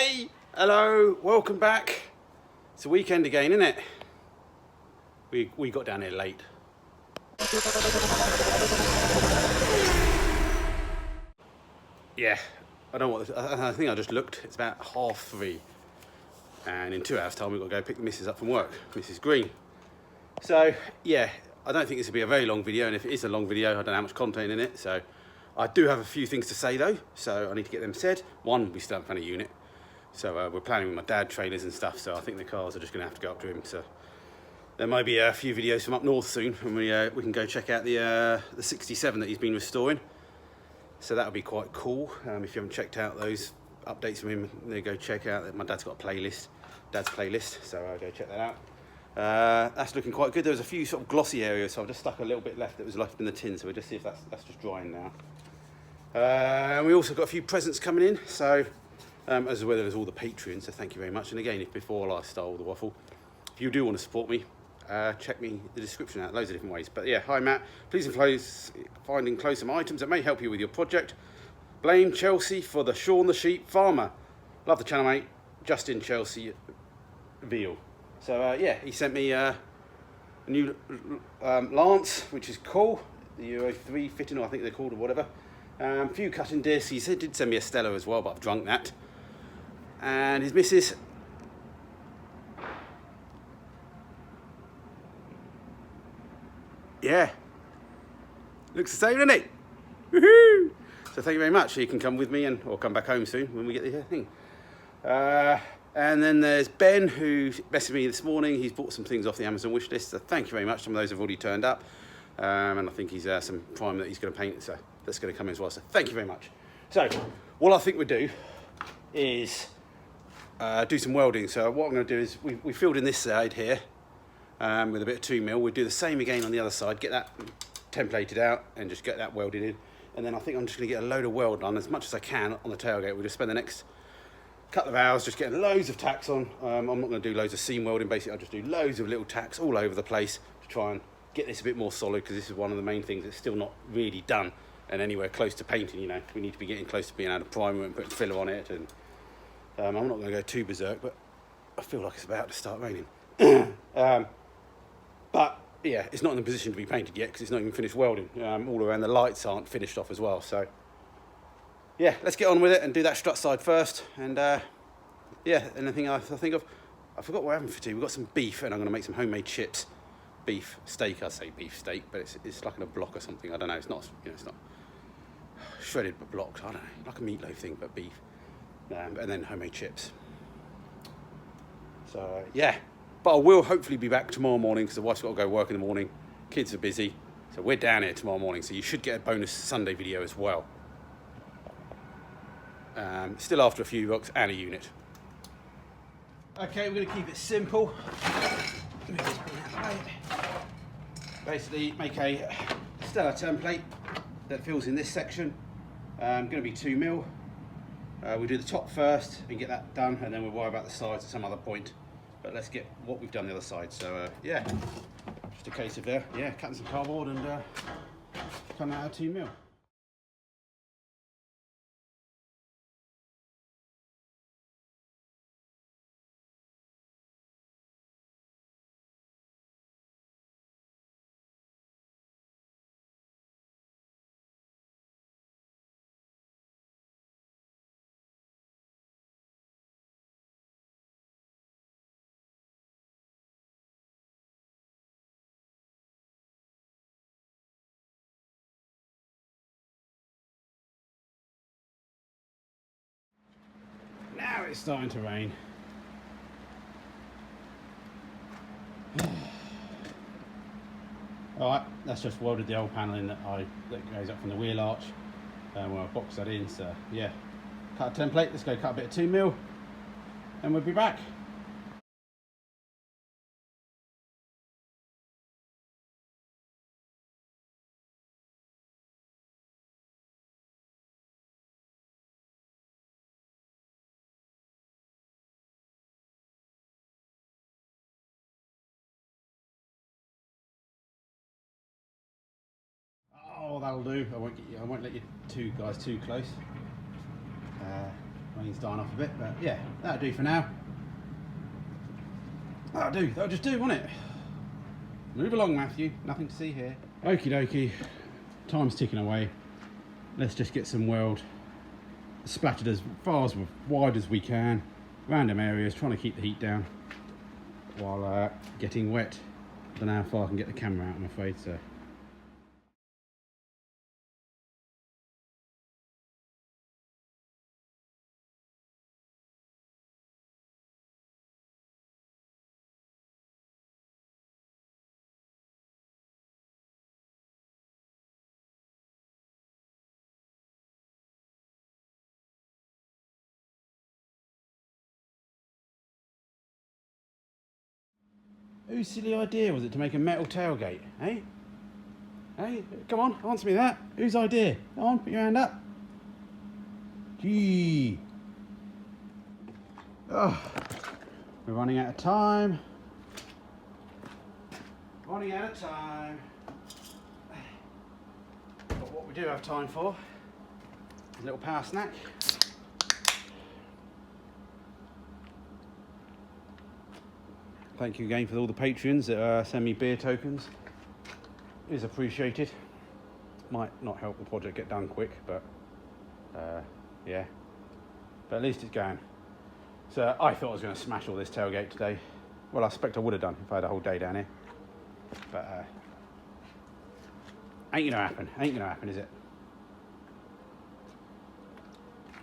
Hey, hello, welcome back. It's a weekend again, isn't it? We got down here late. Yeah, I think I just looked. It's about 3:30, and in 2 hours' time we've got to go pick the missus up from work, Mrs. Green. So yeah, I don't think this will be a very long video, and if it is a long video, I don't know how much content in it. So I do have a few things to say though, so I need to get them said. One, we still haven't found a unit. So we're planning with my dad trailers and stuff, so I think the cars are just going to have to go up to him. So there might be a few videos from up north soon, when we can go check out the 67 that he's been restoring. So that'll be quite cool. If you haven't checked out those updates from him, then go check out. My dad's got a playlist, dad's playlist, so go check that out. That's looking quite good. There was a few sort of glossy areas, so I've just stuck a little bit left that was left in the tin, so we'll just see if that's just drying now. And we also got a few presents coming in, so as well as all the Patreons, so thank you very much. And again, if before I start all the waffle, if you do want to support me, check the description out, loads of different ways. But yeah, hi Matt, please enclose finding some items that may help you with your project. Blame Chelsea for the Shaun the Sheep farmer. Love the channel, mate. Justin Chelsea Veal. So yeah, he sent me a new Lance, which is cool. The Euro 3 fitting, or I think they're called, or whatever. A few cutting discs. He did send me a Stella as well, but I've drunk that. And his missus, yeah, looks the same, doesn't it? Woohoo! So thank you very much. You can come with me or come back home soon when we get the thing. And then there's Ben, who messaged me this morning. He's bought some things off the Amazon wish list, so thank you very much. Some of those have already turned up. And I think he's some prime that he's going to paint, so that's going to come in as well. So thank you very much. So what I think we'll do is do some welding. So what I'm going to do is we filled in this side here with a bit of 2mm. We'll do the same again on the other side, get that templated out and just get that welded in. And then I think I'm just going to get a load of weld done as much as I can on the tailgate. We'll just spend the next couple of hours just getting loads of tacks on. I'm not going to do loads of seam welding. Basically, I'll just do loads of little tacks all over the place to try and get this a bit more solid, because this is one of the main things that's still not really done and anywhere close to painting. You know, we need to be getting close to being able to primer and putting filler on it. And I'm not going to go too berserk, but I feel like it's about to start raining. But yeah, it's not in the position to be painted yet because it's not even finished welding. All around the lights aren't finished off as well. So yeah, let's get on with it and do that strut side first. And yeah, anything I think of, I forgot what we're having for tea. We've got some beef, and I'm going to make some homemade chips. Beef steak, I'd say beef steak, but it's like in a block or something. I don't know. It's not, you know, it's not shredded but blocked. I don't know, like a meatloaf thing, but beef. And then homemade chips. So yeah, but I will hopefully be back tomorrow morning because the wife's got to go work in the morning. Kids are busy, so we're down here tomorrow morning. So you should get a bonus Sunday video as well. Still after a few bucks and a unit. Okay, we're going to keep it simple. Basically, make a Stella template that fills in this section. Going to be 2mm. We'll do the top first and get that done, and then we'll worry about the sides at some other point. But let's get what we've done the other side. So yeah, just a case of cutting some cardboard and coming out of 2mm. Now it's starting to rain. Alright, that's just welded the old panelling that goes up from the wheel arch. Where I boxed that in, so yeah. Cut a template, let's go cut a bit of 2mm and we'll be back. Oh, that'll do. I won't let you two guys too close. Rain's dying off a bit, but yeah, that'll do for now. That'll just do, won't it? Move along, Matthew, nothing to see here. Okie dokie, time's ticking away. Let's just get some weld splattered as far as wide as we can, random areas, trying to keep the heat down while getting wet. I don't know how far I can get the camera out, I'm afraid, so. Whose silly idea was it to make a metal tailgate, eh? Hey, come on, answer me that. Whose idea? Come on, put your hand up. Gee. Oh, we're running out of time. Running out of time. But what we do have time for is a little power snack. Thank you again for all the patrons that send me beer tokens. It is appreciated. Might not help the project get done quick, but yeah. But at least it's going. So I thought I was going to smash all this tailgate today. Well, I expect I would have done if I had a whole day down here. But ain't gonna happen. Ain't gonna happen, is it?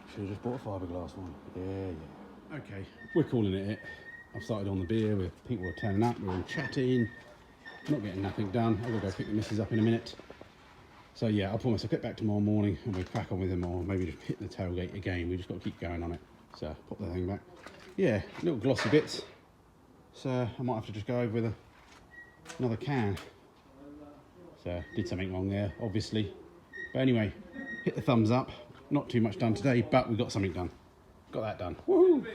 Should have just bought a fiberglass one. Yeah. Okay, we're calling it. I've started on the beer with people are turning up, we're all chatting, not getting nothing done. I'll go pick the missus up in a minute. So yeah, I promise I'll get back tomorrow morning and we'll crack on with them, or maybe just hit the tailgate again. We just got to keep going on it. So pop the thing back. Yeah, little glossy bits. So I might have to just go over with another can. So did something wrong there, obviously. But anyway, hit the thumbs up. Not too much done today, but we got something done. Got that done. Woohoo!